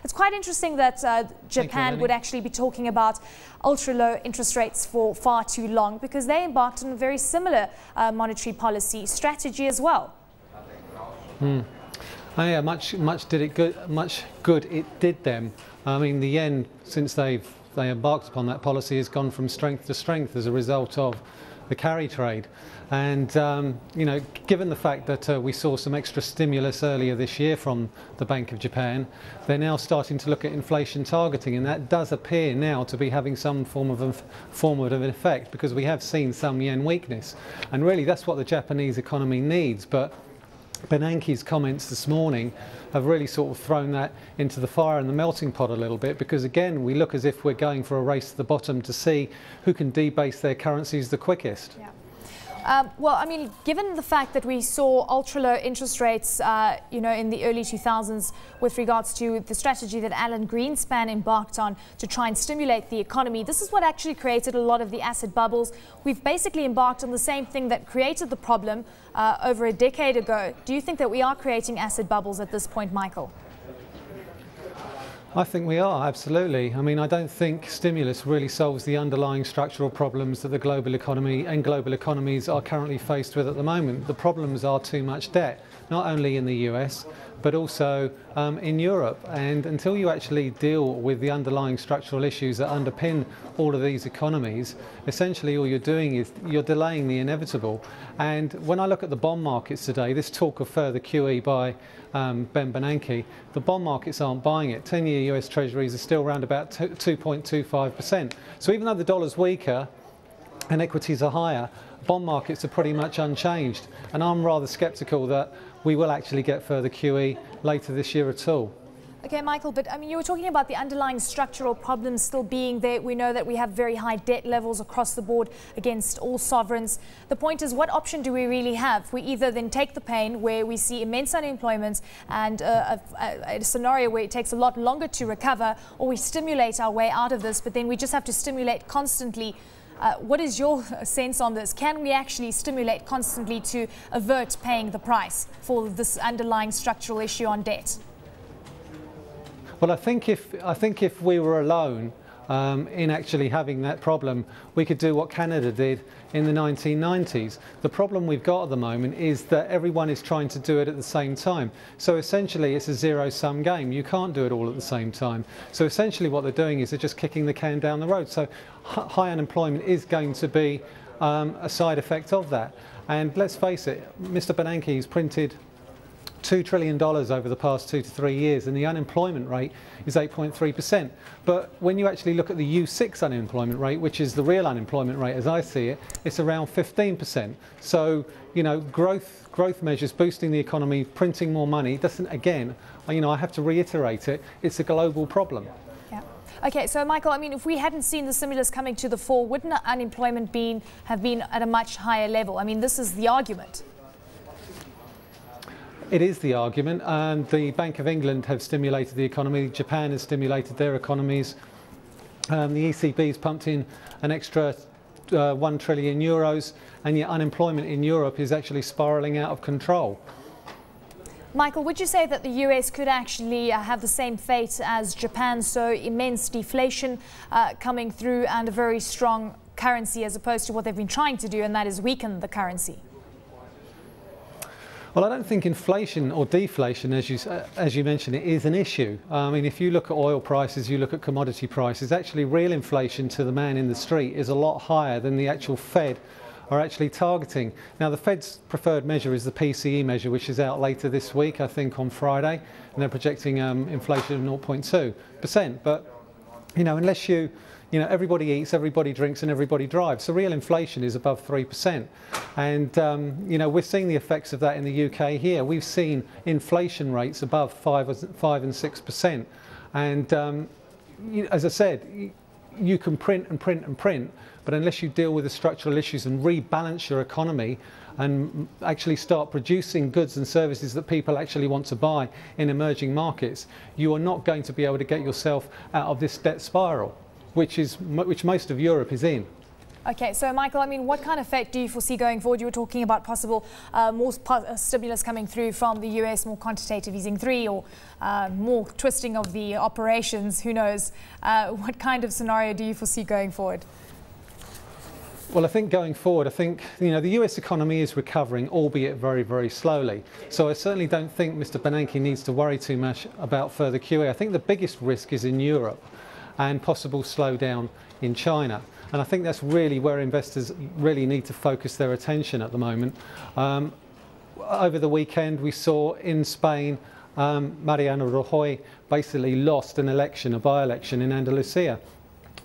It's quite interesting that Japan would actually be talking about ultra-low interest rates for far too long, because they embarked on a very similar monetary policy strategy as well. Oh yeah, much good it did them. I mean, the yen, since they embarked upon that policy, has gone from strength to strength as a result of the carry trade. And you know, given the fact that we saw some extra stimulus earlier this year from the Bank of Japan, they're now starting to look at inflation targeting, and that does appear now to be having some form of an effect, because we have seen some yen weakness, and really that's what the Japanese economy needs. But Bernanke's comments this morning have really sort of thrown that into the fire and the melting pot a little bit, because again we look as if we're going for a race to the bottom to see who can debase their currencies the quickest. Yeah. Well, I mean, given the fact that we saw ultra-low interest rates, you know, in the early 2000s with regards to the strategy that Alan Greenspan embarked on to try and stimulate the economy, this is what actually created a lot of the asset bubbles. We've basically embarked on the same thing that created the problem over a decade ago. Do you think that we are creating asset bubbles at this point, Michael? I think we are, absolutely. I mean, I don't think stimulus really solves the underlying structural problems that the global economy and global economies are currently faced with at the moment. The problems are too much debt, not only in the US, but also in Europe. And until you actually deal with the underlying structural issues that underpin all of these economies, essentially all you're doing is you're delaying the inevitable. And when I look at the bond markets today, this talk of further QE by Ben Bernanke, the bond markets aren't buying it. 10-year US Treasuries are still around about 2.25%. So even though the dollar's weaker and equities are higher, bond markets are pretty much unchanged. And I'm rather sceptical that we will actually get further QE later this year at all. Okay, Michael, but I mean, you were talking about the underlying structural problems still being there. We know that we have very high debt levels across the board against all sovereigns. The point is, what option do we really have? We either then take the pain where we see immense unemployment and a scenario where it takes a lot longer to recover, or we stimulate our way out of this, but then we just have to stimulate constantly. What is your sense on this? Can we actually stimulate constantly to avert paying the price for this underlying structural issue on debt? Well, I think if we were alone in actually having that problem, we could do what Canada did in the 1990s. The problem we've got at the moment is that everyone is trying to do it at the same time. So essentially it's a zero-sum game. You can't do it all at the same time. So essentially what they're doing is they're just kicking the can down the road. So high unemployment is going to be a side effect of that. And let's face it, Mr. Bernanke has printed $2 trillion over the past 2 to 3 years, and the unemployment rate is 8.3%. But when you actually look at the U6 unemployment rate, which is the real unemployment rate as I see it, it's around 15%. So, you know, growth measures boosting the economy, printing more money, doesn't, again, you know, I have to reiterate it, it's a global problem. Yeah. Okay, so Michael, I mean, if we hadn't seen the stimulus coming to the fore, wouldn't unemployment have been at a much higher level? I mean, this is the argument. It is the argument, and the Bank of England have stimulated the economy. Japan has stimulated their economies. The ECB's pumped in an extra 1 trillion euros, and yet unemployment in Europe is actually spiralling out of control. Michael, would you say that the US could actually have the same fate as Japan, so immense deflation coming through and a very strong currency, as opposed to what they've been trying to do, and that is weaken the currency? Well, I don't think inflation or deflation, as you mentioned, it is an issue. I mean, if you look at oil prices, you look at commodity prices, actually real inflation to the man in the street is a lot higher than the actual Fed are actually targeting. Now, the Fed's preferred measure is the PCE measure, which is out later this week, I think on Friday, and they're projecting inflation of 0.2%. But, you know, unless you know, everybody eats, everybody drinks, and everybody drives. So real inflation is above 3%. And, you know, we're seeing the effects of that in the UK here. We've seen inflation rates above 5 and 6%. And, as I said, you can print and print and print, but unless you deal with the structural issues and rebalance your economy and actually start producing goods and services that people actually want to buy in emerging markets, you are not going to be able to get yourself out of this debt spiral, which most of Europe is in. Okay, so Michael, I mean, what kind of effect do you foresee going forward? You were talking about possible more stimulus coming through from the US, more quantitative easing 3, or more twisting of the operations, who knows? What kind of scenario do you foresee going forward? Well, I think going forward, I think, the US economy is recovering, albeit very, very slowly. So I certainly don't think Mr. Bernanke needs to worry too much about further QE. I think the biggest risk is in Europe and possible slowdown in China. And I think that's really where investors really need to focus their attention at the moment. Over the weekend, we saw in Spain, Mariano Rajoy basically lost an election, a by-election in Andalusia.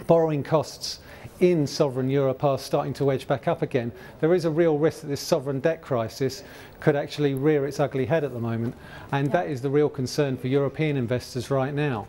Borrowing costs in sovereign Europe are starting to edge back up again. There is a real risk that this sovereign debt crisis could actually rear its ugly head at the moment, and that is the real concern for European investors right now.